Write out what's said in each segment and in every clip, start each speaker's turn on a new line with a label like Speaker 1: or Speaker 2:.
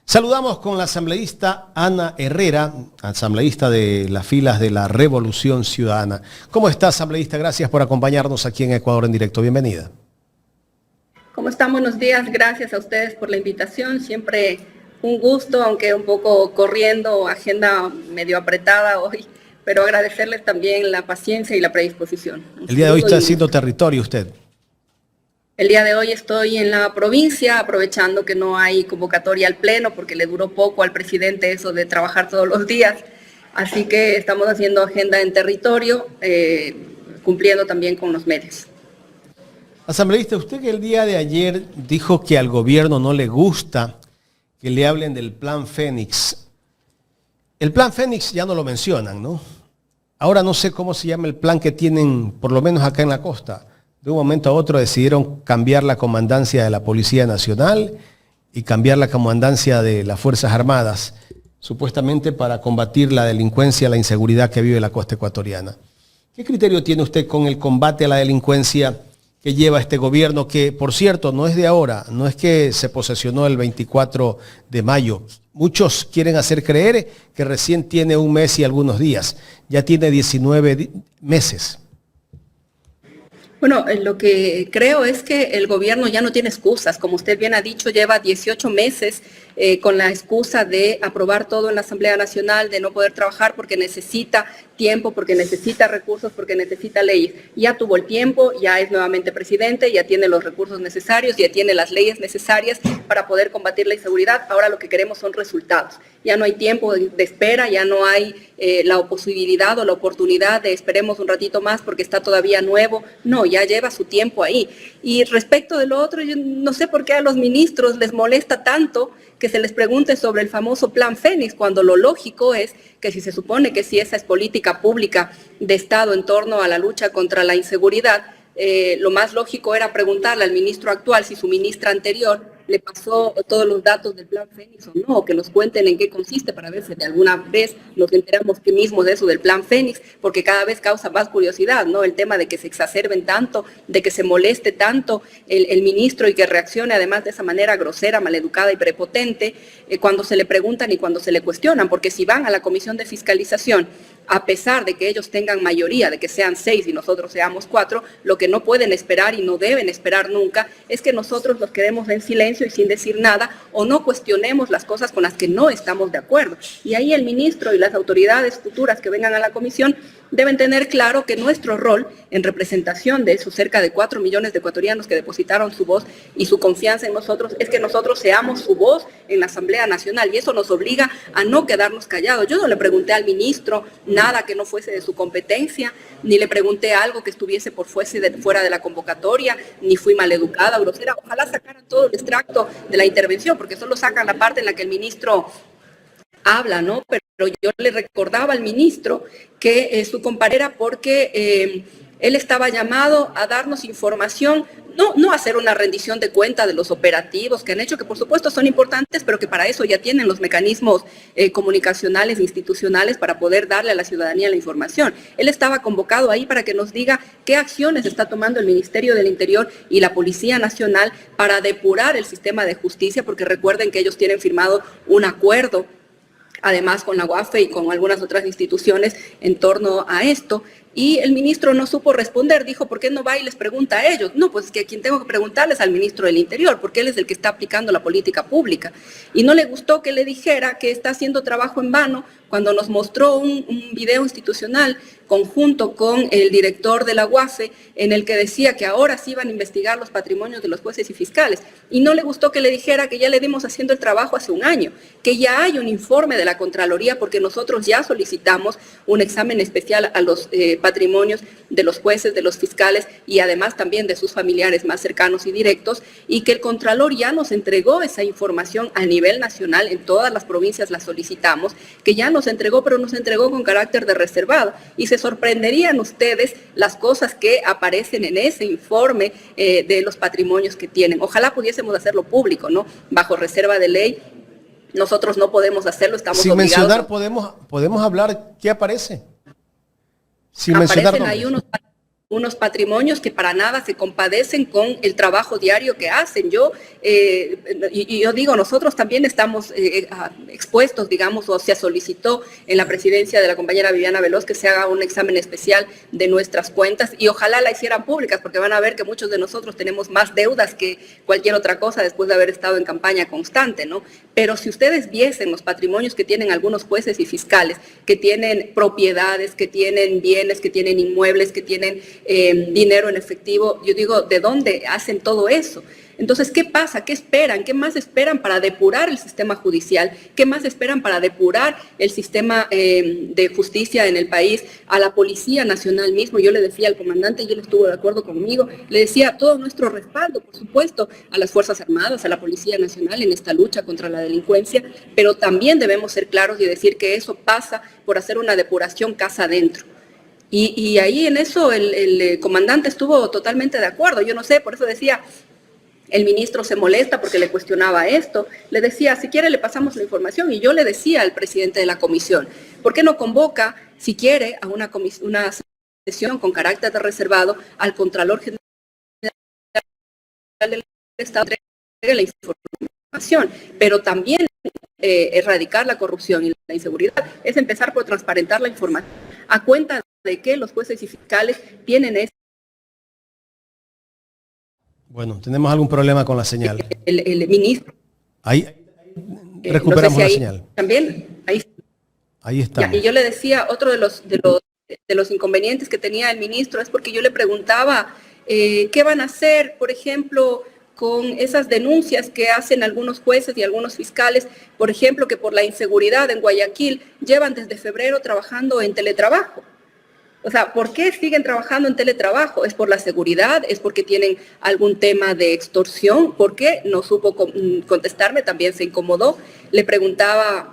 Speaker 1: Saludamos con la asambleísta Ana Herrera, asambleísta de las filas de la Revolución Ciudadana. ¿Cómo está, asambleísta? Gracias por acompañarnos aquí en Ecuador en Directo. Bienvenida.
Speaker 2: ¿Cómo están? Buenos días. Gracias a ustedes por la invitación. Siempre un gusto, aunque un poco corriendo, agenda medio apretada hoy, pero agradecerles también la paciencia y la predisposición.
Speaker 1: El día de hoy está haciendo territorio usted.
Speaker 2: El día de hoy estoy en la provincia, aprovechando que no hay convocatoria al pleno, porque le duró poco al presidente eso de trabajar todos los días. Así que estamos haciendo agenda en territorio, cumpliendo también con los medios.
Speaker 1: Asambleísta, usted que el día de ayer dijo que al gobierno no le gusta que le hablen del Plan Fénix. El Plan Fénix ya no lo mencionan, ¿no? Ahora no sé cómo se llama el plan que tienen, por lo menos acá en la costa. De un momento a otro decidieron cambiar la comandancia de la Policía Nacional y cambiar la comandancia de las Fuerzas Armadas, supuestamente para combatir la delincuencia, la inseguridad que vive la costa ecuatoriana. ¿Qué criterio tiene usted con el combate a la delincuencia que lleva este gobierno, que por cierto no es de ahora, no es que se posesionó el 24 de mayo? Muchos quieren hacer creer que recién tiene un mes y algunos días, ya tiene 19 meses.
Speaker 2: Bueno, lo que creo es que el gobierno ya no tiene excusas. Como usted bien ha dicho, lleva 18 meses con la excusa de aprobar todo en la Asamblea Nacional, de no poder trabajar porque necesita tiempo, porque necesita recursos, porque necesita leyes. Ya tuvo el tiempo, ya es nuevamente presidente, ya tiene los recursos necesarios, ya tiene las leyes necesarias para poder combatir la inseguridad. Ahora lo que queremos son resultados. Ya no hay tiempo de espera, ya no hay la posibilidad o la oportunidad de esperemos un ratito más porque está todavía nuevo. No, ya lleva su tiempo ahí. Y respecto de lo otro, yo no sé por qué a los ministros les molesta tanto que se les pregunte sobre el famoso Plan Fénix, cuando lo lógico es que si se supone que si esa es política pública de Estado en torno a la lucha contra la inseguridad, lo más lógico era preguntarle al ministro actual si su ministra anterior le pasó todos los datos del Plan Fénix o no, o que nos cuenten en qué consiste para ver si de alguna vez nos enteramos que mismo de eso del Plan Fénix, porque cada vez causa más curiosidad, ¿no? El tema de que se exacerben tanto, de que se moleste tanto el ministro y que reaccione además de esa manera grosera, maleducada y prepotente cuando se le preguntan y cuando se le cuestionan, porque si van a la Comisión de Fiscalización, a pesar de que ellos tengan mayoría, de que sean 6 y nosotros seamos 4, lo que no pueden esperar y no deben esperar nunca es que nosotros nos quedemos en silencio y sin decir nada o no cuestionemos las cosas con las que no estamos de acuerdo. Y ahí el ministro y las autoridades futuras que vengan a la comisión deben tener claro que nuestro rol en representación de esos cerca de 4 millones de ecuatorianos que depositaron su voz y su confianza en nosotros es que nosotros seamos su voz en la Asamblea Nacional y eso nos obliga a no quedarnos callados. Yo no le pregunté al ministro nada que no fuese de su competencia, ni le pregunté algo que estuviese fuera de la convocatoria, ni fui maleducada o grosera. Ojalá sacaran todo el extracto de la intervención, porque solo sacan la parte en la que el ministro habla, ¿no? Pero yo le recordaba al ministro que su comparera porque él estaba llamado a darnos información, no a hacer una rendición de cuenta de los operativos que han hecho, que por supuesto son importantes, pero que para eso ya tienen los mecanismos comunicacionales, institucionales, para poder darle a la ciudadanía la información. Él estaba convocado ahí para que nos diga qué acciones está tomando el Ministerio del Interior y la Policía Nacional para depurar el sistema de justicia, porque recuerden que ellos tienen firmado un acuerdo además con la UAFE y con algunas otras instituciones en torno a esto. Y el ministro no supo responder, dijo, ¿por qué no va y les pregunta a ellos? No, pues es que a quien tengo que preguntarles es al ministro del Interior, porque él es el que está aplicando la política pública. Y no le gustó que le dijera que está haciendo trabajo en vano cuando nos mostró un video institucional conjunto con el director de la UAFE en el que decía que ahora sí iban a investigar los patrimonios de los jueces y fiscales. Y no le gustó que le dijera que ya le dimos haciendo el trabajo hace un año, que ya hay un informe de la Contraloría porque nosotros ya solicitamos un examen especial a los patrimonios de los jueces, de los fiscales y además también de sus familiares más cercanos y directos, y que el Contralor ya nos entregó esa información a nivel nacional, en todas las provincias la solicitamos, que ya nos entregó, pero nos entregó con carácter de reservado. Y se sorprenderían ustedes las cosas que aparecen en ese informe de los patrimonios que tienen. Ojalá pudiésemos hacerlo público, ¿no? Bajo reserva de ley. Nosotros no podemos hacerlo, estamos
Speaker 1: sin
Speaker 2: obligados.
Speaker 1: Sin mencionar, podemos hablar qué aparece. Sin
Speaker 2: aparecen
Speaker 1: mencionar
Speaker 2: ahí unos patrimonios que para nada se compadecen con el trabajo diario que hacen. Yo digo, nosotros también estamos expuestos, digamos, o se solicitó en la presidencia de la compañera Viviana Veloz que se haga un examen especial de nuestras cuentas y ojalá la hicieran públicas, porque van a ver que muchos de nosotros tenemos más deudas que cualquier otra cosa después de haber estado en campaña constante, ¿no? Pero si ustedes viesen los patrimonios que tienen algunos jueces y fiscales, que tienen propiedades, que tienen bienes, que tienen inmuebles, que tienen dinero en efectivo, yo digo, ¿de dónde hacen todo eso? Entonces, ¿qué pasa? ¿Qué esperan? ¿Qué más esperan para depurar el sistema judicial? ¿Qué más esperan para depurar el sistema de justicia en el país? A la Policía Nacional mismo, yo le decía al comandante, y él estuvo de acuerdo conmigo, le decía todo nuestro respaldo, por supuesto, a las Fuerzas Armadas, a la Policía Nacional en esta lucha contra la delincuencia, pero también debemos ser claros y decir que eso pasa por hacer una depuración casa adentro. Y ahí en eso el comandante estuvo totalmente de acuerdo. Yo no sé, por eso decía, el ministro se molesta porque le cuestionaba esto. Le decía, si quiere le pasamos la información. Y yo le decía al presidente de la comisión, ¿por qué no convoca, si quiere, a una sesión con carácter de reservado al Contralor General del Estado, entregue la información? Pero también erradicar la corrupción y la inseguridad es empezar por transparentar la información a cuenta de que los jueces y fiscales tienen
Speaker 1: Bueno, tenemos algún problema con la señal.
Speaker 2: El ministro.
Speaker 1: Ahí recuperamos la señal.
Speaker 2: También,
Speaker 1: ahí está.
Speaker 2: Y yo le decía, otro de los inconvenientes que tenía el ministro es porque yo le preguntaba qué van a hacer, por ejemplo, con esas denuncias que hacen algunos jueces y algunos fiscales, por ejemplo, que por la inseguridad en Guayaquil llevan desde febrero trabajando en teletrabajo. O sea, ¿por qué siguen trabajando en teletrabajo? ¿Es por la seguridad? ¿Es porque tienen algún tema de extorsión? ¿Por qué? No supo contestarme, también se incomodó. Le preguntaba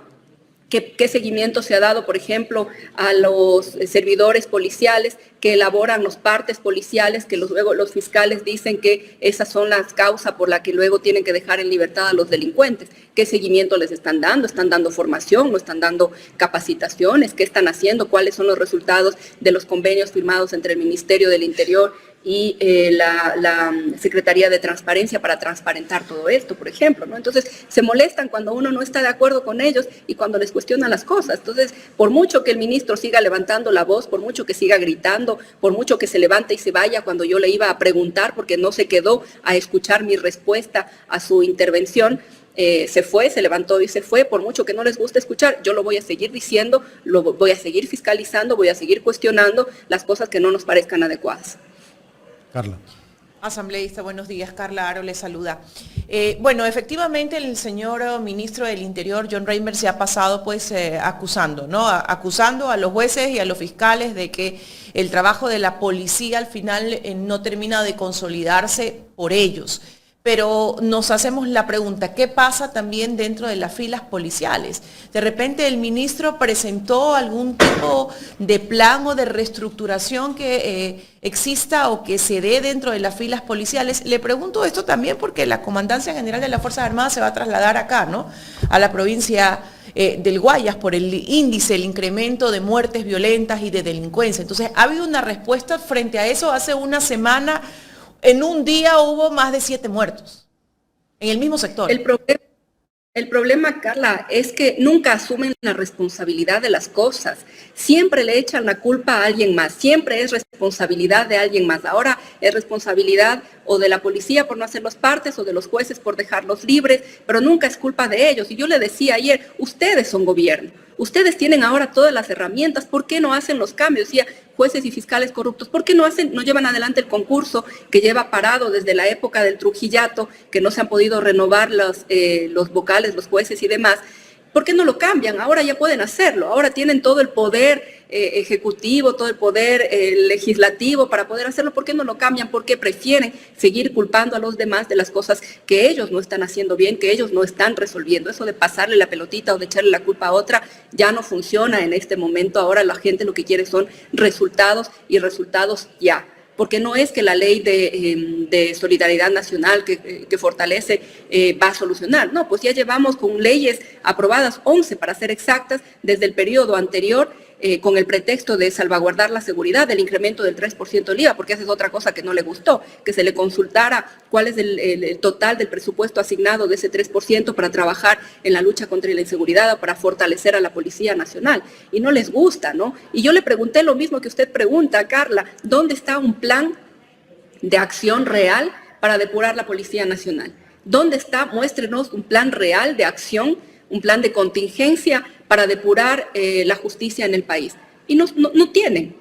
Speaker 2: qué seguimiento se ha dado, por ejemplo, a los servidores policiales que elaboran los partes policiales, que luego los fiscales dicen que esas son las causas por las que luego tienen que dejar en libertad a los delincuentes. ¿Qué seguimiento les están dando? ¿Están dando formación? ¿No están dando capacitaciones? ¿Qué están haciendo? ¿Cuáles son los resultados de los convenios firmados entre el Ministerio del Interior y la Secretaría de Transparencia para transparentar todo esto, por ejemplo, ¿no? Entonces, se molestan cuando uno no está de acuerdo con ellos y cuando les cuestionan las cosas. Entonces, por mucho que el ministro siga levantando la voz, por mucho que siga gritando, por mucho que se levante y se vaya cuando yo le iba a preguntar, porque no se quedó a escuchar mi respuesta a su intervención, se fue, se levantó y se fue. Por mucho que no les guste escuchar, yo lo voy a seguir diciendo, lo voy a seguir fiscalizando, voy a seguir cuestionando las cosas que no nos parezcan adecuadas.
Speaker 1: Carla.
Speaker 3: Asambleísta, buenos días. Carla Aro le saluda. Bueno, efectivamente el señor ministro del Interior, John Reymer, se ha pasado pues acusando, ¿no? Acusando a los jueces y a los fiscales de que el trabajo de la policía al final no termina de consolidarse por ellos. Pero nos hacemos la pregunta, ¿qué pasa también dentro de las filas policiales? De repente el ministro presentó algún tipo de plan o de reestructuración que exista o que se dé dentro de las filas policiales. Le pregunto esto también porque la Comandancia General de las Fuerzas Armadas se va a trasladar acá, ¿no? A la provincia del Guayas por el índice, el incremento de muertes violentas y de delincuencia. Entonces, ¿ha habido una respuesta frente a eso? Hace una semana, en un día hubo más de 7 muertos en el mismo sector.
Speaker 2: El problema, Carla, es que nunca asumen la responsabilidad de las cosas. Siempre le echan la culpa a alguien más. Siempre es responsabilidad de alguien más. Ahora es responsabilidad o de la policía por no hacer los partes o de los jueces por dejarlos libres, pero nunca es culpa de ellos. Y yo le decía ayer, ustedes son gobierno. Ustedes tienen ahora todas las herramientas. ¿Por qué no hacen los cambios? Decía, jueces y fiscales corruptos, ¿por qué no llevan adelante el concurso que lleva parado desde la época del Trujillato, que no se han podido renovar los vocales, los jueces y demás? ¿Por qué no lo cambian? Ahora ya pueden hacerlo, ahora tienen todo el poder ejecutivo, todo el poder legislativo para poder hacerlo. ¿Por qué no lo cambian? Porque prefieren seguir culpando a los demás de las cosas que ellos no están haciendo bien, que ellos no están resolviendo. Eso de pasarle la pelotita o de echarle la culpa a otra ya no funciona en este momento. Ahora la gente lo que quiere son resultados y resultados ya. Porque no es que la ley de solidaridad nacional que fortalece va a solucionar. No, pues ya llevamos con leyes aprobadas, 11 para ser exactas, desde el periodo anterior, con el pretexto de salvaguardar la seguridad, del incremento del 3% del IVA, porque esa es otra cosa que no le gustó, que se le consultara cuál es el total del presupuesto asignado de ese 3% para trabajar en la lucha contra la inseguridad o para fortalecer a la Policía Nacional. Y no les gusta, ¿no? Y yo le pregunté lo mismo que usted pregunta, Carla, ¿dónde está un plan de acción real para depurar la Policía Nacional? ¿Dónde está? Muéstrenos un plan real de acción, un plan de contingencia para depurar la justicia en el país. Y no tienen,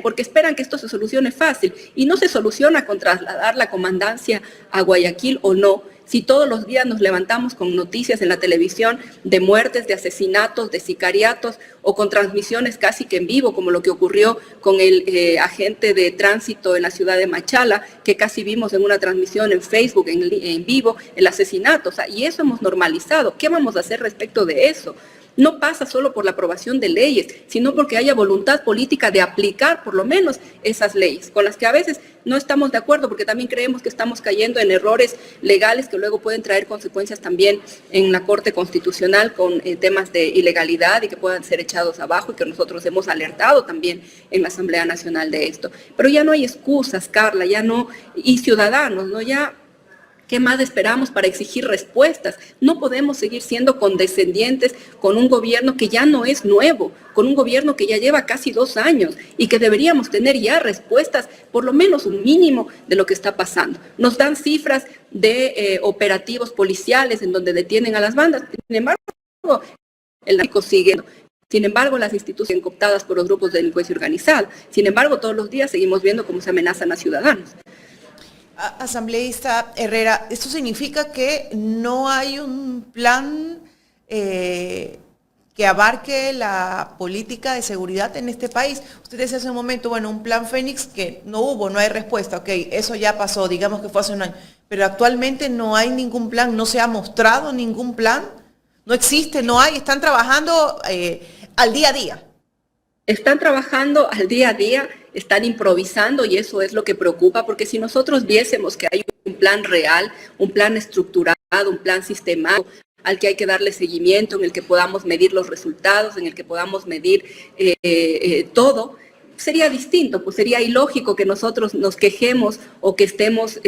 Speaker 2: porque esperan que esto se solucione fácil. Y no se soluciona con trasladar la comandancia a Guayaquil o no, si todos los días nos levantamos con noticias en la televisión de muertes, de asesinatos, de sicariatos, o con transmisiones casi que en vivo, como lo que ocurrió con el agente de tránsito en la ciudad de Machala, que casi vimos en una transmisión en Facebook, en vivo, el asesinato. O sea, y eso hemos normalizado. ¿Qué vamos a hacer respecto de eso? No pasa solo por la aprobación de leyes, sino porque haya voluntad política de aplicar por lo menos esas leyes, con las que a veces no estamos de acuerdo, porque también creemos que estamos cayendo en errores legales que luego pueden traer consecuencias también en la Corte Constitucional con temas de ilegalidad y que puedan ser echados abajo, y que nosotros hemos alertado también en la Asamblea Nacional de esto. Pero ya no hay excusas, Carla, ya no, y ciudadanos, ¿no? Ya, ¿qué más esperamos para exigir respuestas? No podemos seguir siendo condescendientes con un gobierno que ya no es nuevo, con un gobierno que ya lleva casi 2 años y que deberíamos tener ya respuestas, por lo menos un mínimo de lo que está pasando. Nos dan cifras de operativos policiales en donde detienen a las bandas, sin embargo, el narco sigue. Sin embargo, las instituciones cooptadas por los grupos de delincuencia organizada. Sin embargo, todos los días seguimos viendo cómo se amenazan a ciudadanos.
Speaker 3: Asambleísta Herrera, ¿esto significa que no hay un plan que abarque la política de seguridad en este país? Usted decía hace un momento, bueno, un plan Fénix que no hubo, no hay respuesta, ok, eso ya pasó, digamos que fue hace un año, pero actualmente no hay ningún plan, no se ha mostrado ningún plan, no existe, no hay, están trabajando al día a día.
Speaker 2: Están trabajando al día a día, están improvisando, y eso es lo que preocupa, porque si nosotros viésemos que hay un plan real, un plan estructurado, un plan sistemático, al que hay que darle seguimiento, en el que podamos medir los resultados, en el que podamos medir todo, sería distinto, pues sería ilógico que nosotros nos quejemos o que estemos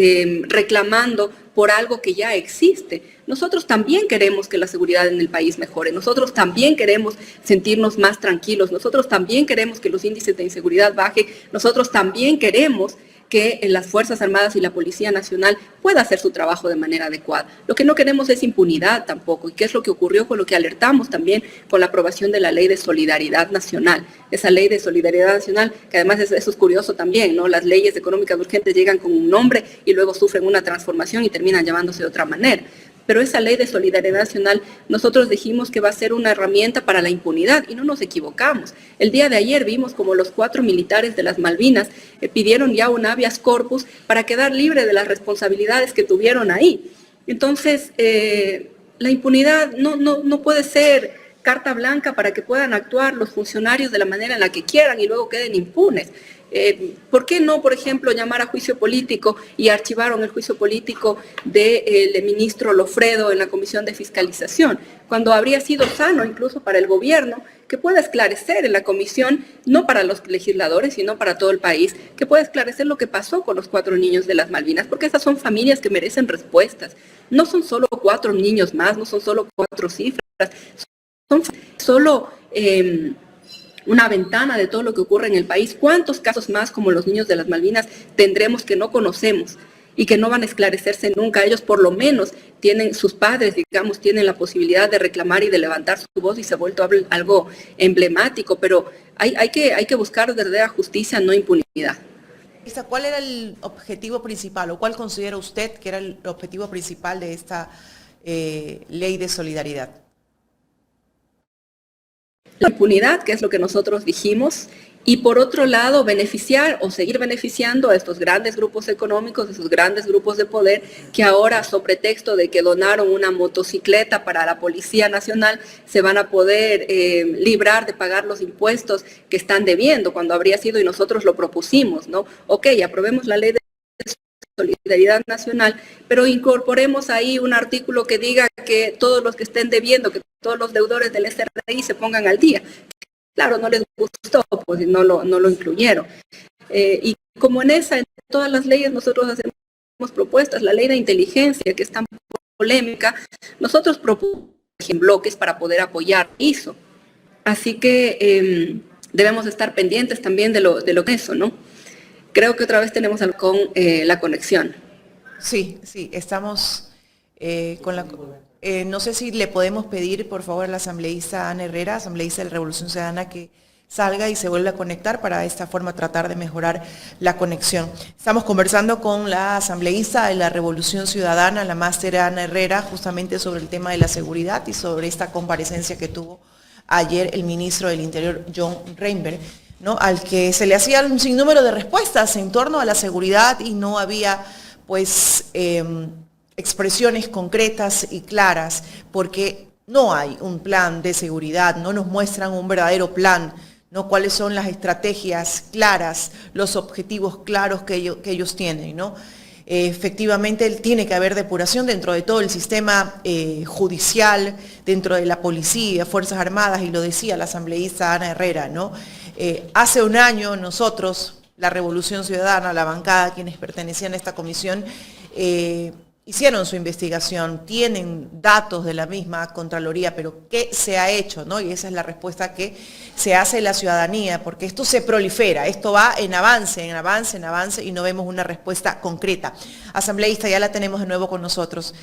Speaker 2: reclamando por algo que ya existe. Nosotros también queremos que la seguridad en el país mejore, nosotros también queremos sentirnos más tranquilos, nosotros también queremos que los índices de inseguridad bajen, nosotros también queremos que las Fuerzas Armadas y la Policía Nacional pueda hacer su trabajo de manera adecuada. Lo que no queremos es impunidad tampoco, y qué es lo que ocurrió con lo que alertamos también con la aprobación de la Ley de Solidaridad Nacional. Esa Ley de Solidaridad Nacional, que además eso es curioso también, ¿no? Las leyes económicas urgentes llegan con un nombre y luego sufren una transformación y terminan llamándose de otra manera. Pero esa Ley de Solidaridad Nacional, nosotros dijimos que va a ser una herramienta para la impunidad, y no nos equivocamos. El día de ayer vimos como los 4 militares de las Malvinas pidieron ya un habeas corpus para quedar libre de las responsabilidades que tuvieron ahí. Entonces, la impunidad no puede ser carta blanca para que puedan actuar los funcionarios de la manera en la que quieran y luego queden impunes. ¿Por qué no, por ejemplo, llamar a juicio político? Y archivaron el juicio político del ministro Lofredo en la Comisión de Fiscalización, cuando habría sido sano incluso para el gobierno que pueda esclarecer en la comisión, no para los legisladores, sino para todo el país, que pueda esclarecer lo que pasó con los 4 niños de las Malvinas, porque esas son familias que merecen respuestas. No son solo 4 niños más, no son solo 4 cifras, son solo una ventana de todo lo que ocurre en el país. ¿Cuántos casos más como los niños de las Malvinas tendremos que no conocemos y que no van a esclarecerse nunca? Ellos por lo menos tienen, sus padres, digamos, tienen la posibilidad de reclamar y de levantar su voz, y se ha vuelto algo emblemático, pero hay que buscar verdadera justicia, no impunidad.
Speaker 3: ¿Cuál era el objetivo principal, o cuál considera usted que era el objetivo principal de esta ley de solidaridad?
Speaker 2: La impunidad, que es lo que nosotros dijimos, y por otro lado beneficiar o seguir beneficiando a estos grandes grupos económicos, esos grandes grupos de poder, que ahora, sobre pretexto de que donaron una motocicleta para la Policía Nacional, se van a poder librar de pagar los impuestos que están debiendo, cuando habría sido, y nosotros lo propusimos, ¿no? Ok, aprobemos la ley de Solidaridad Nacional, pero incorporemos ahí un artículo que diga que todos los que estén debiendo, que todos los deudores del SRI se pongan al día, claro, no les gustó, pues no lo incluyeron. Y como en todas las leyes nosotros hacemos propuestas, la ley de inteligencia, que es tan polémica, nosotros propusimos en bloques para poder apoyar eso. Así que debemos estar pendientes también de lo que eso, ¿no? Creo que otra vez tenemos con la conexión.
Speaker 3: Sí, estamos con la... no sé si le podemos pedir, por favor, a la asambleísta Ana Herrera, asambleísta de la Revolución Ciudadana, que salga y se vuelva a conectar para de esta forma tratar de mejorar la conexión. Estamos conversando con la asambleísta de la Revolución Ciudadana, la máster Ana Herrera, justamente sobre el tema de la seguridad y sobre esta comparecencia que tuvo ayer el ministro del Interior, John Reinberg, ¿no?, al que se le hacían un sinnúmero de respuestas en torno a la seguridad y no había, pues, expresiones concretas y claras, porque no hay un plan de seguridad, no nos muestran un verdadero plan, ¿no? Cuáles son las estrategias claras, los objetivos claros que ellos tienen, ¿no? Efectivamente, tiene que haber depuración dentro de todo el sistema judicial, dentro de la policía, Fuerzas Armadas, y lo decía la asambleísta Ana Herrera, ¿no? Hace un año nosotros, la Revolución Ciudadana, la bancada, quienes pertenecían a esta comisión, hicieron su investigación, tienen datos de la misma Contraloría, pero ¿qué se ha hecho, no? Y esa es la respuesta que se hace la ciudadanía, porque esto se prolifera, esto va en avance, y no vemos una respuesta concreta. Asambleísta, ya la tenemos de nuevo con nosotros.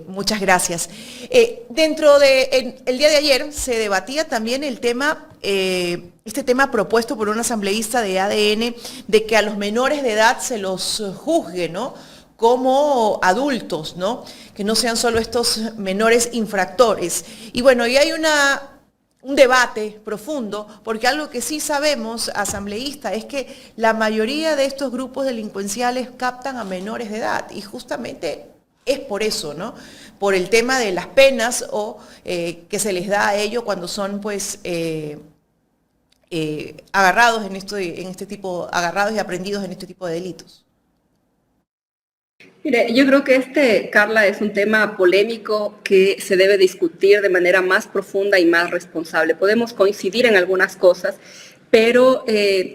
Speaker 3: Muchas gracias. El día de ayer se debatía también el tema, este tema propuesto por un asambleísta de ADN, de que a los menores de edad se los juzgue, ¿no?, como adultos, ¿no?, que no sean solo estos menores infractores. Y bueno, y hay un debate profundo, porque algo que sí sabemos, asambleísta, es que la mayoría de estos grupos delincuenciales captan a menores de edad, y justamente es por eso, ¿no?, por el tema de las penas o que se les da a ellos cuando son, pues, agarrados agarrados y aprendidos en este tipo de delitos.
Speaker 2: Mire, yo creo que Carla, es un tema polémico que se debe discutir de manera más profunda y más responsable. Podemos coincidir en algunas cosas, pero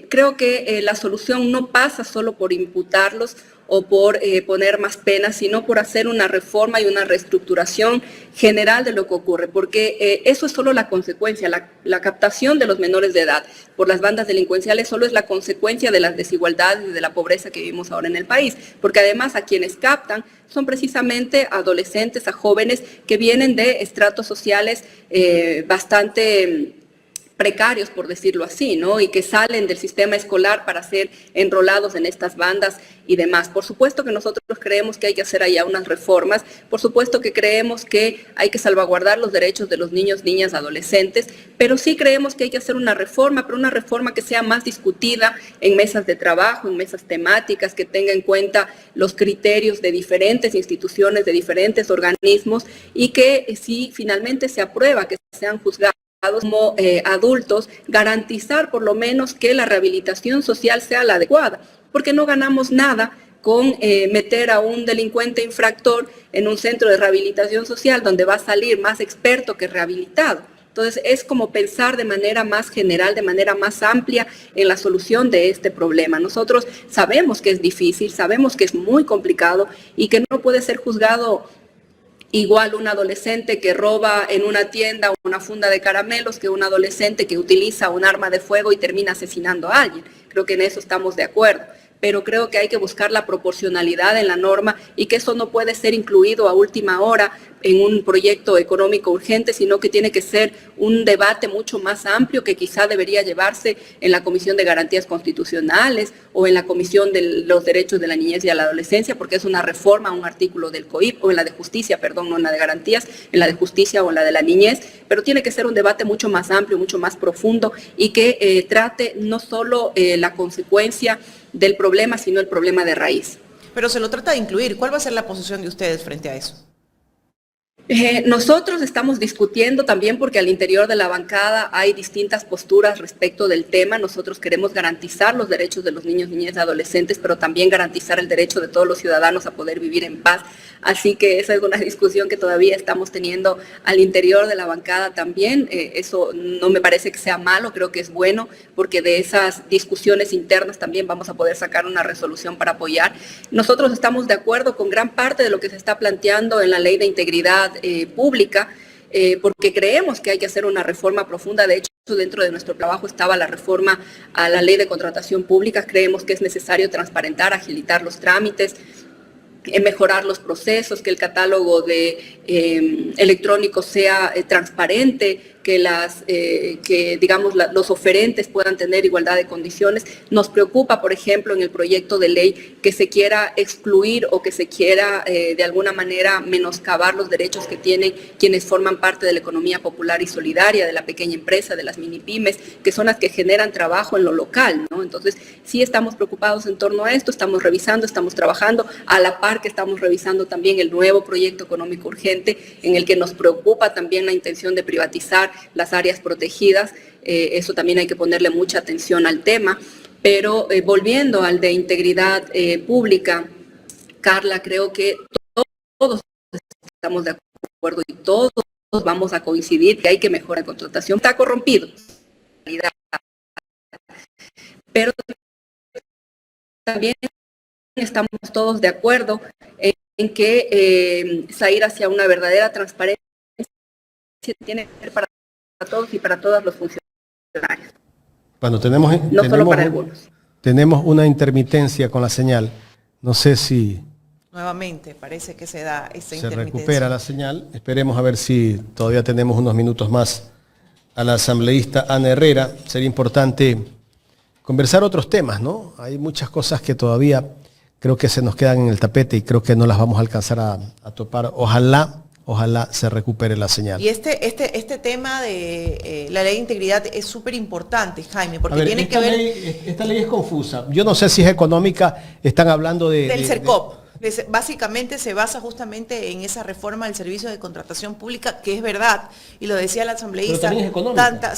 Speaker 2: creo que la solución no pasa solo por imputarlos o por poner más penas, sino por hacer una reforma y una reestructuración general de lo que ocurre, porque eso es solo la consecuencia, la captación de los menores de edad por las bandas delincuenciales solo es la consecuencia de las desigualdades y de la pobreza que vivimos ahora en el país, porque además a quienes captan son precisamente adolescentes, a jóvenes que vienen de estratos sociales bastante precarios, por decirlo así, ¿no?, y que salen del sistema escolar para ser enrolados en estas bandas y demás. Por supuesto que nosotros creemos que hay que hacer allá unas reformas, por supuesto que creemos que hay que salvaguardar los derechos de los niños, niñas, adolescentes, pero sí creemos que hay que hacer una reforma, pero una reforma que sea más discutida en mesas de trabajo, en mesas temáticas, que tenga en cuenta los criterios de diferentes instituciones, de diferentes organismos, y que si finalmente se aprueba que sean juzgados como adultos, garantizar por lo menos que la rehabilitación social sea la adecuada, porque no ganamos nada con meter a un delincuente infractor en un centro de rehabilitación social donde va a salir más experto que rehabilitado. Entonces es como pensar de manera más general, de manera más amplia en la solución de este problema. Nosotros sabemos que es difícil, sabemos que es muy complicado y que no puede ser juzgado igual un adolescente que roba en una tienda una funda de caramelos que un adolescente que utiliza un arma de fuego y termina asesinando a alguien. Creo que en eso estamos de acuerdo. Pero creo que hay que buscar la proporcionalidad en la norma y que eso no puede ser incluido a última hora en un proyecto económico urgente, sino que tiene que ser un debate mucho más amplio que quizá debería llevarse en la Comisión de Garantías Constitucionales o en la Comisión de los Derechos de la Niñez y a la Adolescencia, porque es una reforma a un artículo del COIP, o en la de Justicia, perdón, no en la de Garantías, en la de Justicia o en la de la Niñez, pero tiene que ser un debate mucho más amplio, mucho más profundo y que trate no solo la consecuencia del problema, sino el problema de raíz.
Speaker 3: Pero se lo trata de incluir. ¿Cuál va a ser la posición de ustedes frente a eso?
Speaker 2: Nosotros estamos discutiendo también porque al interior de la bancada hay distintas posturas respecto del tema. Nosotros queremos garantizar los derechos de los niños, niñas y adolescentes, pero también garantizar el derecho de todos los ciudadanos a poder vivir en paz. Así que esa es una discusión que todavía estamos teniendo al interior de la bancada también. Eso no me parece que sea malo, creo que es bueno, porque de esas discusiones internas también vamos a poder sacar una resolución para apoyar. Nosotros estamos de acuerdo con gran parte de lo que se está planteando en la Ley de Integridad Pública, porque creemos que hay que hacer una reforma profunda. De hecho, dentro de nuestro trabajo estaba la reforma a la Ley de Contratación Pública. Creemos que es necesario transparentar, agilitar los trámites, mejorar los procesos, que el catálogo electrónico sea transparente, que digamos los oferentes puedan tener igualdad de condiciones. Nos preocupa, por ejemplo, en el proyecto de ley que se quiera excluir o que se quiera de alguna manera menoscabar los derechos que tienen quienes forman parte de la economía popular y solidaria, de la pequeña empresa, de las mini pymes, que son las que generan trabajo en lo local, ¿no? Entonces, sí estamos preocupados en torno a esto, estamos revisando, estamos trabajando, a la par que estamos revisando también el nuevo proyecto económico urgente, en el que nos preocupa también la intención de privatizar las áreas protegidas. Eso también hay que ponerle mucha atención al tema. Pero volviendo al de integridad pública, Carla, creo que todos estamos de acuerdo y todos vamos a coincidir que hay que mejorar la contratación. Está corrompido, pero también estamos todos de acuerdo en que ir hacia una verdadera transparencia tiene que ser para todos y para todos los funcionarios.
Speaker 1: Bueno,
Speaker 2: no solo para algunos.
Speaker 1: Tenemos una intermitencia con la señal. No sé si
Speaker 3: nuevamente parece que se da esa intermitencia.
Speaker 1: Se recupera la señal. Esperemos a ver si todavía tenemos unos minutos más a la asambleísta Ana Herrera. Sería importante conversar otros temas, ¿no? Hay muchas cosas que todavía creo que se nos quedan en el tapete y creo que no las vamos a alcanzar a topar. Ojalá se recupere la señal.
Speaker 3: Y este tema de la ley de integridad es súper importante, Jaime, porque tiene que ver...
Speaker 1: Esta ley es confusa. Yo no sé si es económica, están hablando
Speaker 3: del CERCOP. Básicamente se basa justamente en esa reforma del servicio de contratación pública, que es verdad, y lo decía la asambleísta.
Speaker 1: Pero también es económica.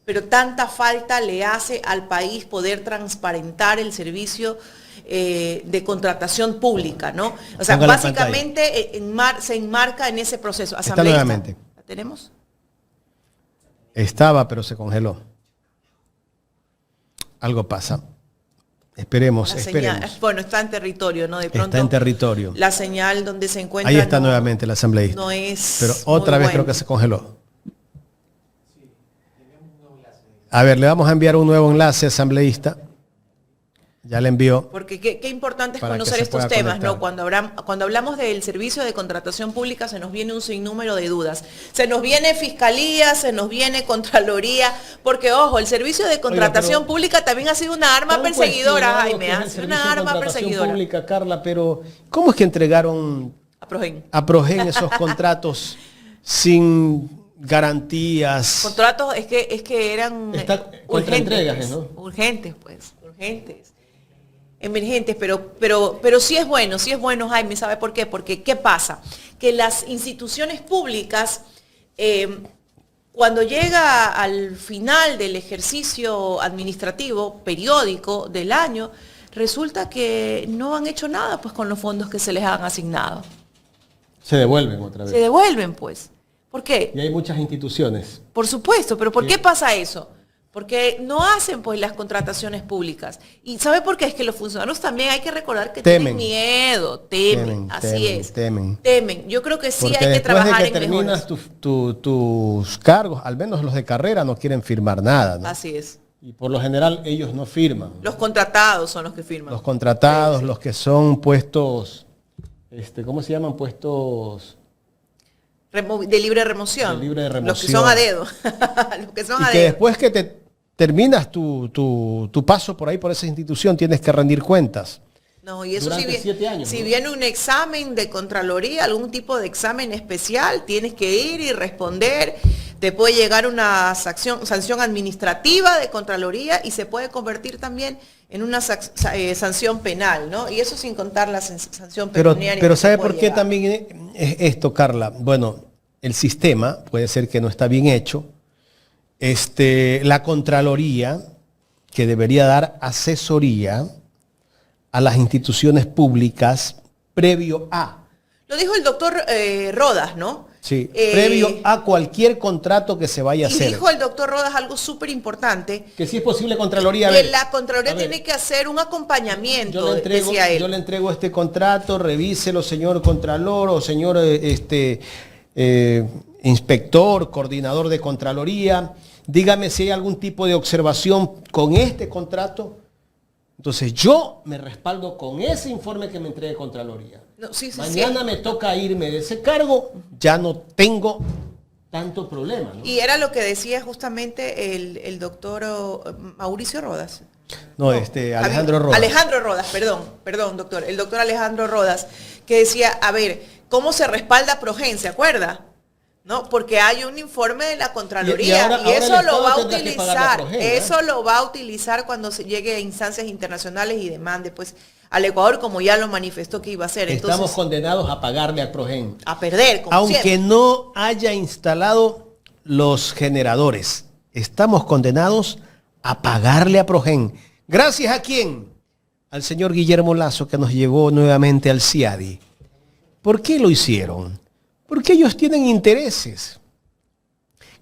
Speaker 3: Pero tanta falta le hace al país poder transparentar el servicio de contratación pública, ¿no? O sea, básicamente se enmarca en ese proceso.
Speaker 1: Está nuevamente.
Speaker 3: ¿La tenemos?
Speaker 1: Estaba, pero se congeló. Algo pasa. Esperemos.
Speaker 3: Bueno, está en territorio, ¿no? De pronto.
Speaker 1: Está en territorio.
Speaker 3: La señal donde se encuentra.
Speaker 1: Ahí está nuevamente la asambleísta.
Speaker 3: No es.
Speaker 1: Pero otra vez creo que se congeló. A ver, le vamos a enviar un nuevo enlace, asambleísta. Ya le envió.
Speaker 3: Porque qué importante es conocer estos temas, ¿no? Cuando hablamos del servicio de contratación pública se nos viene un sinnúmero de dudas. Se nos viene Fiscalía, se nos viene Contraloría, porque ojo, el servicio de contratación pública también ha sido una arma perseguidora, Jaime. Ha sido una arma perseguidora.
Speaker 1: Pública, Carla, pero ¿cómo es que entregaron a Progen esos contratos sin garantías?
Speaker 3: Contratos es que eran
Speaker 1: urgentes, ¿no?
Speaker 3: Urgentes. Emergentes, pero sí es bueno, Jaime, ¿sabe por qué? Porque ¿qué pasa? Que las instituciones públicas, cuando llega al final del ejercicio administrativo periódico del año, resulta que no han hecho nada pues con los fondos que se les han asignado.
Speaker 1: Se devuelven otra vez.
Speaker 3: Se devuelven, pues. ¿Por qué?
Speaker 1: Y hay muchas instituciones.
Speaker 3: Por supuesto, pero ¿por qué pasa eso? Porque no hacen pues las contrataciones públicas. ¿Y sabe por qué? Es que los funcionarios también hay que recordar que tienen miedo, temen. Yo creo que sí. Porque hay que trabajar en mejoras.
Speaker 1: Después de que terminas tus cargos, al menos los de carrera no quieren firmar nada, ¿no?
Speaker 3: Así es.
Speaker 1: Y por lo general ellos no firman.
Speaker 3: Los contratados son los que firman.
Speaker 1: Los contratados, sí. Los que son puestos, ¿cómo se llaman? Puestos...
Speaker 3: de libre remoción.
Speaker 1: De libre remoción.
Speaker 3: Los que son a dedo. Los que son
Speaker 1: y
Speaker 3: a
Speaker 1: que
Speaker 3: dedo.
Speaker 1: Después que te terminas tu paso por ahí, por esa institución, tienes que rendir cuentas.
Speaker 3: No, y eso
Speaker 1: durante 7 años,
Speaker 3: si
Speaker 1: ¿no?
Speaker 3: viene un examen de Contraloría, algún tipo de examen especial, tienes que ir y responder te puede llegar una sanción administrativa de Contraloría y se puede convertir también en una sanción penal, ¿no? Y eso sin contar la sanción pecuniaria.
Speaker 1: Pero ¿sabe por qué también es esto, Carla? Bueno, el sistema puede ser que no está bien hecho. La Contraloría, que debería dar asesoría a las instituciones públicas previo a.
Speaker 3: Lo dijo el doctor Rodas, ¿no?
Speaker 1: Sí, previo a cualquier contrato que se vaya a hacer.
Speaker 3: Y dijo el doctor Rodas algo súper importante.
Speaker 1: Que si es posible Contraloría.
Speaker 3: La Contraloría tiene que hacer un acompañamiento, decía él.
Speaker 1: Yo le entrego este contrato, revíselo, señor Contralor o señor inspector, coordinador de Contraloría. Dígame si hay algún tipo de observación con este contrato. Entonces yo me respaldo con ese informe que me entregue Contraloría.
Speaker 3: No, sí,
Speaker 1: Mañana me toca irme de ese cargo, ya no tengo tanto problema, ¿no?
Speaker 3: Y era lo que decía justamente el doctor Mauricio Rodas.
Speaker 1: No, Alejandro Rodas.
Speaker 3: Alejandro Rodas, perdón, doctor. El doctor Alejandro Rodas, que decía, a ver, ¿cómo se respalda Progen? ¿Se acuerda? ¿No? Porque hay un informe de la Contraloría y eso lo va a utilizar. Eso lo va a utilizar cuando se llegue a instancias internacionales y demande, pues, al Ecuador, como ya lo manifestó que iba a hacer. Entonces,
Speaker 1: estamos condenados a pagarle al Progen.
Speaker 3: A perder, como
Speaker 1: aunque
Speaker 3: siempre.
Speaker 1: No haya instalado los generadores. Estamos condenados a pagarle a Progen. ¿Gracias a quién? Al señor Guillermo Lasso, que nos llevó nuevamente al CIADI. ¿Por qué lo hicieron? Porque ellos tienen intereses.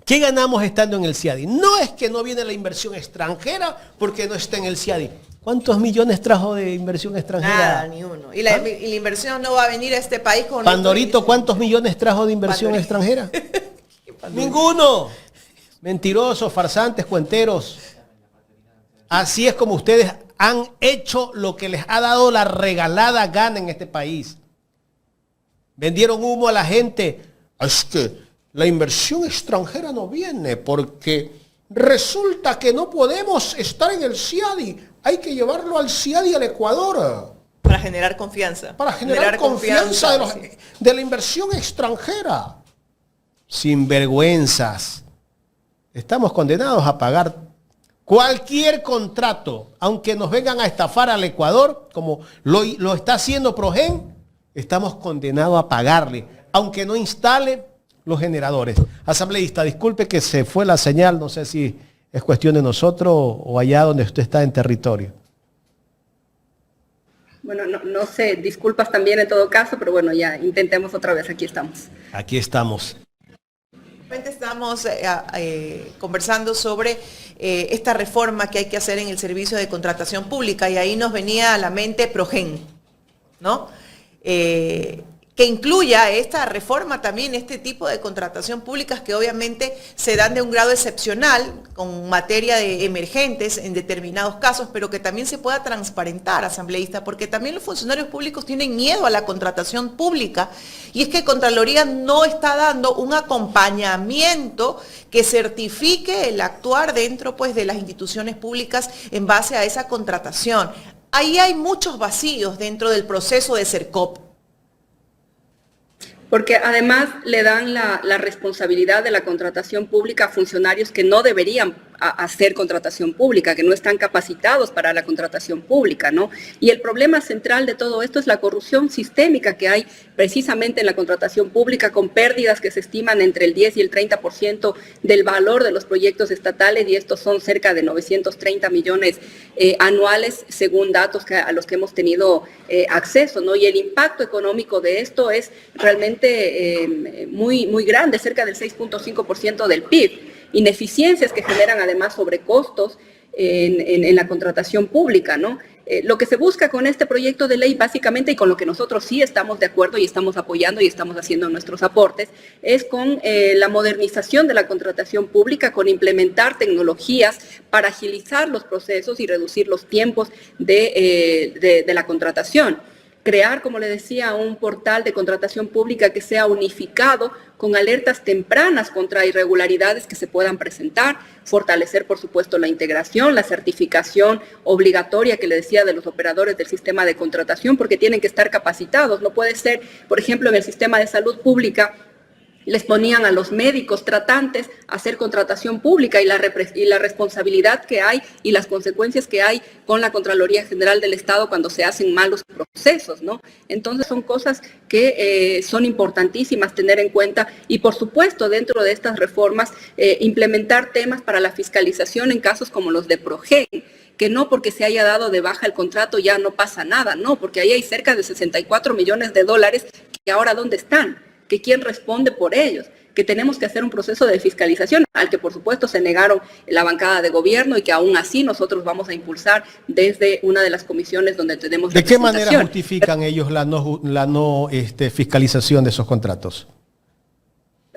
Speaker 1: ¿Qué ganamos estando en el CIADI? No es que no viene la inversión extranjera porque no está en el CIADI. ¿Cuántos millones trajo de inversión extranjera?
Speaker 3: Nada, ni uno. Y la inversión no va a venir a este país con...
Speaker 1: Pandorito, ¿cuántos millones trajo de inversión extranjera? Ninguno. Mentirosos, farsantes, cuenteros. Así es como ustedes han hecho lo que les ha dado la regalada gana en este país. Vendieron humo a la gente. Es que la inversión extranjera no viene porque resulta que no podemos estar en el CIADI. Hay que llevarlo al CIADI al Ecuador.
Speaker 3: Para generar confianza.
Speaker 1: Para generar confianza de la inversión extranjera. Sinvergüenzas. Estamos condenados a pagar cualquier contrato, aunque nos vengan a estafar al Ecuador, como lo está haciendo Progen, estamos condenados a pagarle, aunque no instale los generadores. Asambleísta, disculpe que se fue la señal, no sé si es cuestión de nosotros o allá donde usted está en territorio.
Speaker 2: Bueno, no sé, disculpas también en todo caso, pero bueno, ya intentemos otra vez, aquí estamos.
Speaker 1: Aquí estamos.
Speaker 3: Estamos conversando sobre esta reforma que hay que hacer en el servicio de contratación pública y ahí nos venía a la mente Progen, ¿no? Que incluya esta reforma también, este tipo de contratación públicas que obviamente se dan de un grado excepcional con materia de emergentes en determinados casos, pero que también se pueda transparentar, asambleísta, porque también los funcionarios públicos tienen miedo a la contratación pública y es que Contraloría no está dando un acompañamiento que certifique el actuar dentro pues, de las instituciones públicas en base a esa contratación. Ahí hay muchos vacíos dentro del proceso de CERCOP.
Speaker 2: Porque además le dan la responsabilidad de la contratación pública a funcionarios que no deberían hacer contratación pública, que no están capacitados para la contratación pública, ¿no? Y el problema central de todo esto es la corrupción sistémica que hay precisamente en la contratación pública, con pérdidas que se estiman entre el 10 y el 30% del valor de los proyectos estatales, y estos son cerca de 930 millones anuales, según datos a los que hemos tenido acceso, ¿no? Y el impacto económico de esto es realmente muy grande, cerca del 6.5% del PIB. Ineficiencias que generan además sobrecostos en la contratación pública, ¿no? Lo que se busca con este proyecto de ley básicamente, y con lo que nosotros sí estamos de acuerdo y estamos apoyando y estamos haciendo nuestros aportes, es con la modernización de la contratación pública, con implementar tecnologías para agilizar los procesos y reducir los tiempos de la contratación. Crear, como le decía, un portal de contratación pública que sea unificado con alertas tempranas contra irregularidades que se puedan presentar, fortalecer, por supuesto, la integración, la certificación obligatoria que le decía de los operadores del sistema de contratación, porque tienen que estar capacitados. No puede ser, por ejemplo, en el sistema de salud pública, les ponían a los médicos tratantes a hacer contratación pública y la responsabilidad que hay y las consecuencias que hay con la Contraloría General del Estado cuando se hacen malos procesos, ¿no? Entonces son cosas que son importantísimas tener en cuenta y por supuesto dentro de estas reformas implementar temas para la fiscalización en casos como los de Progen, que no porque se haya dado de baja el contrato ya no pasa nada, no, porque ahí hay cerca de 64 millones de dólares que ahora ¿dónde están? Que quién responde por ellos, que tenemos que hacer un proceso de fiscalización al que por supuesto se negaron la bancada de gobierno y que aún así nosotros vamos a impulsar desde una de las comisiones donde tenemos
Speaker 1: ¿De qué manera justifican ellos la no fiscalización de esos contratos?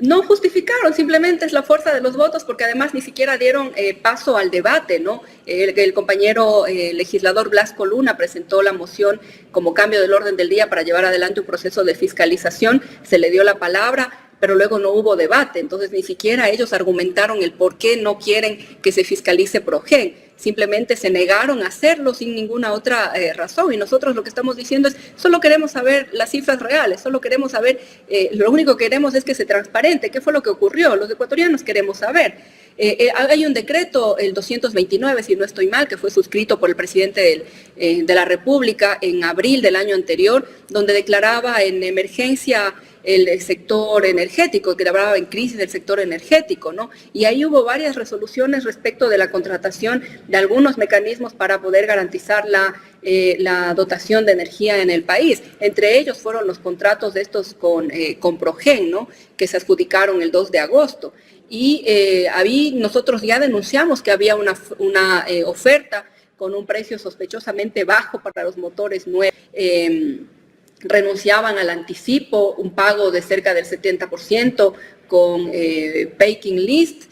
Speaker 2: No justificaron, simplemente es la fuerza de los votos, porque además ni siquiera dieron paso al debate, ¿no? El compañero legislador Blasco Luna presentó la moción como cambio del orden del día para llevar adelante un proceso de fiscalización, se le dio la palabra, pero luego no hubo debate, entonces ni siquiera ellos argumentaron el por qué no quieren que se fiscalice Progen. Simplemente se negaron a hacerlo sin ninguna otra razón y nosotros lo que estamos diciendo es solo queremos saber las cifras reales, solo queremos saber, lo único que queremos es que se transparente, qué fue lo que ocurrió, los ecuatorianos queremos saber. Hay un decreto, el 229, si no estoy mal, que fue suscrito por el presidente de la República en abril del año anterior, donde declaraba en emergencia el sector energético, que hablaba en crisis del sector energético, ¿no? Y ahí hubo varias resoluciones respecto de la contratación de algunos mecanismos para poder garantizar la dotación de energía en el país. Entre ellos fueron los contratos de estos con Progen, ¿no? Que se adjudicaron el 2 de agosto. Y ahí nosotros ya denunciamos que había una oferta con un precio sospechosamente bajo para los motores nuevos. Renunciaban al anticipo, un pago de cerca del 70% con paying list,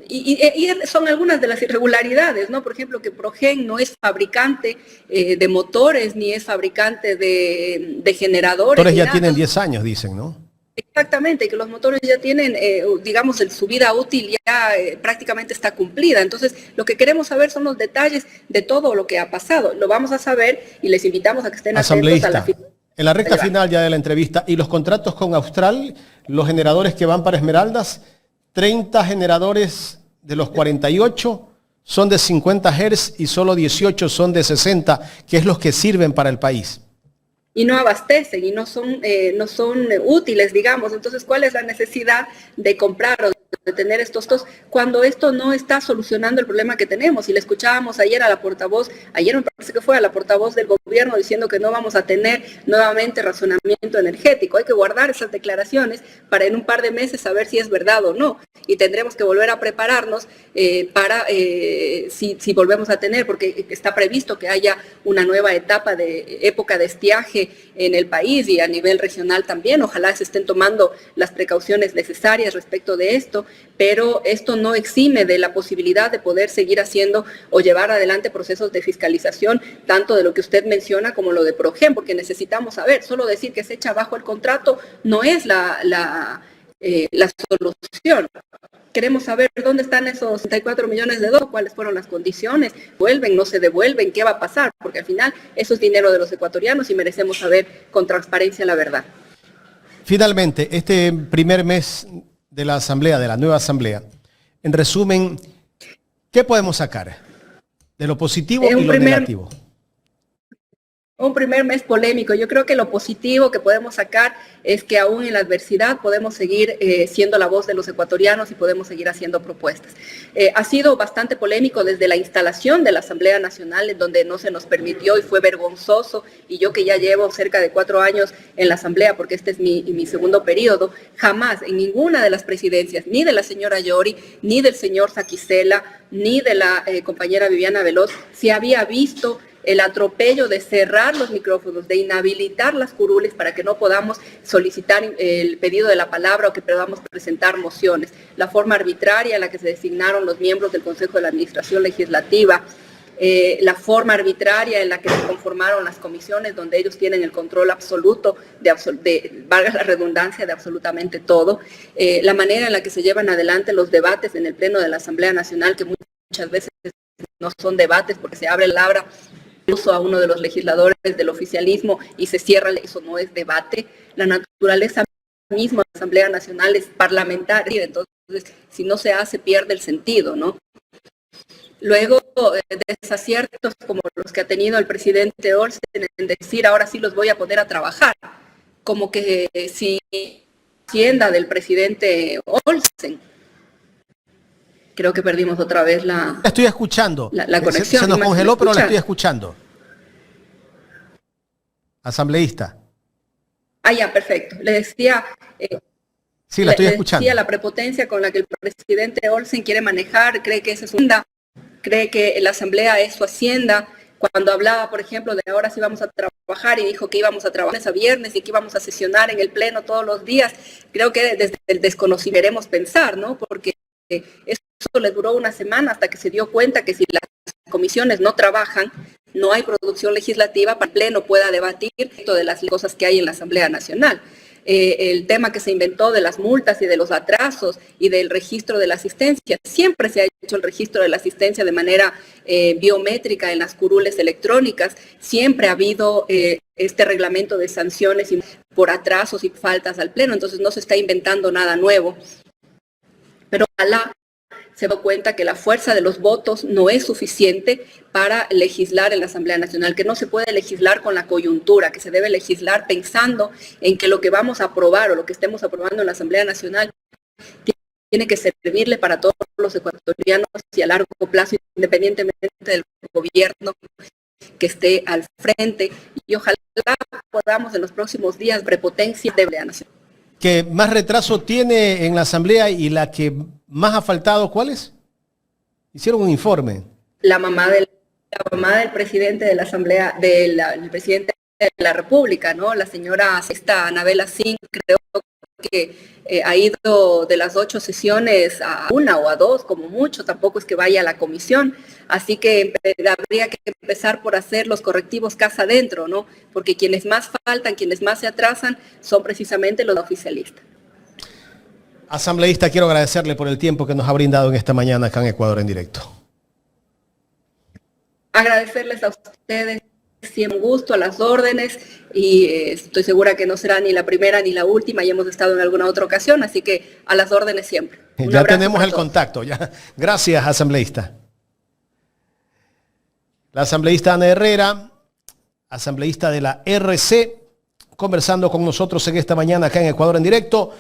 Speaker 2: y son algunas de las irregularidades, ¿no? Por ejemplo, que Progen no es fabricante de motores, ni es fabricante de generadores.
Speaker 1: Motores ya tienen 10 años, dicen, ¿no?
Speaker 2: Exactamente, que los motores ya tienen, digamos, su vida útil ya prácticamente está cumplida. Entonces, lo que queremos saber son los detalles de todo lo que ha pasado. Lo vamos a saber y les invitamos a que estén atentos a la
Speaker 1: en la recta final ya de la entrevista. Y los contratos con Austral, los generadores que van para Esmeraldas, 30 generadores de los 48 son de 50 Hz y solo 18 son de 60, que es los que sirven para el país.
Speaker 2: Y no abastecen y no son útiles, digamos. Entonces, ¿cuál es la necesidad de comprar o de tener estos dos cuando esto no está solucionando el problema que tenemos? Y le escuchábamos ayer a la portavoz, ayer me parece que fue a la portavoz del gobierno diciendo que no vamos a tener nuevamente razonamiento energético. Hay que guardar esas declaraciones para en un par de meses saber si es verdad o no. Y tendremos que volver a prepararnos para si volvemos a tener, porque está previsto que haya una nueva etapa de época de estiaje en el país y a nivel regional también. Ojalá se estén tomando las precauciones necesarias respecto de esto, pero esto no exime de la posibilidad de poder seguir haciendo o llevar adelante procesos de fiscalización, tanto de lo que usted menciona como lo de Progen, porque necesitamos saber, solo decir que se echa abajo el contrato no es la solución. Queremos saber dónde están esos 64 millones de dólares, cuáles fueron las condiciones, vuelven, no se devuelven, qué va a pasar, porque al final eso es dinero de los ecuatorianos y merecemos saber con transparencia la verdad.
Speaker 1: Finalmente, este primer mes de la asamblea, de la nueva asamblea, en resumen, ¿qué podemos sacar de lo positivo y lo negativo?
Speaker 2: Un primer mes polémico. Yo creo que lo positivo que podemos sacar es que aún en la adversidad podemos seguir siendo la voz de los ecuatorianos y podemos seguir haciendo propuestas. Ha sido bastante polémico desde la instalación de la Asamblea Nacional, en donde no se nos permitió y fue vergonzoso, y yo que ya llevo cerca de 4 años en la Asamblea, porque este es mi segundo periodo, jamás en ninguna de las presidencias, ni de la señora Yori, ni del señor Saquicela, ni de la compañera Viviana Veloz, se había visto el atropello de cerrar los micrófonos, de inhabilitar las curules para que no podamos solicitar el pedido de la palabra o que podamos presentar mociones, la forma arbitraria en la que se designaron los miembros del Consejo de la Administración Legislativa, la forma arbitraria en la que se conformaron las comisiones, donde ellos tienen el control absoluto de valga la redundancia, de absolutamente todo, la manera en la que se llevan adelante los debates en el Pleno de la Asamblea Nacional, que muchas veces no son debates porque se abre la palabra incluso a uno de los legisladores del oficialismo y se cierra, eso no es debate. La naturaleza misma Asamblea Nacional es parlamentaria, entonces si no se hace pierde el sentido, ¿no? Luego, desaciertos como los que ha tenido el presidente Olsen en decir ahora sí los voy a poner a trabajar, como que si Hacienda del presidente Olsen. Creo que perdimos otra vez la
Speaker 1: estoy escuchando.
Speaker 2: La conexión.
Speaker 1: Se nos congeló, pero la estoy escuchando. Asambleísta.
Speaker 2: Ah, ya, perfecto. Le decía...
Speaker 1: sí, la estoy escuchando.
Speaker 2: Decía la prepotencia con la que el presidente Olsen quiere manejar, cree que esa es su hacienda, cree que la asamblea es su hacienda. Cuando hablaba, por ejemplo, de ahora sí vamos a trabajar y dijo que íbamos a trabajar a viernes y que íbamos a sesionar en el pleno todos los días, creo que desde el desconocimiento queremos pensar, ¿no? Porque eso le duró una semana hasta que se dio cuenta que si las comisiones no trabajan, no hay producción legislativa para el pleno pueda debatir de las cosas que hay en la Asamblea Nacional. El tema que se inventó de las multas y de los atrasos y del registro de la asistencia. Siempre se ha hecho el registro de la asistencia de manera biométrica en las curules electrónicas. Siempre ha habido este reglamento de sanciones por atrasos y faltas al pleno. Entonces no se está inventando nada nuevo. Pero ojalá se da cuenta que la fuerza de los votos no es suficiente para legislar en la Asamblea Nacional, que no se puede legislar con la coyuntura, que se debe legislar pensando en que lo que vamos a aprobar o lo que estemos aprobando en la Asamblea Nacional tiene que servirle para todos los ecuatorianos y a largo plazo, independientemente del gobierno que esté al frente. Y ojalá podamos en los próximos días prepotencia de la Asamblea Nacional.
Speaker 1: ¿Qué más retraso tiene en la Asamblea y la que más ha faltado, cuál es? Hicieron un informe.
Speaker 2: La mamá del presidente de la Asamblea, el presidente de la República, ¿no? La señora Anabela Singh, creo que ha ido de las 8 sesiones a 1 o a 2, como mucho, tampoco es que vaya a la comisión, así que habría que empezar por hacer los correctivos casa adentro, ¿no? Porque quienes más faltan, quienes más se atrasan, son precisamente los oficialistas.
Speaker 1: Asambleísta, quiero agradecerle por el tiempo que nos ha brindado en esta mañana acá en Ecuador en Directo.
Speaker 2: Agradecerles a ustedes, siempre un gusto, a las órdenes, y estoy segura que no será ni la primera ni la última, ya hemos estado en alguna otra ocasión, así que a las órdenes siempre.
Speaker 1: Ya tenemos el contacto. Ya. Gracias, asambleísta. La asambleísta Ana Herrera, asambleísta de la RC, conversando con nosotros en esta mañana acá en Ecuador en Directo.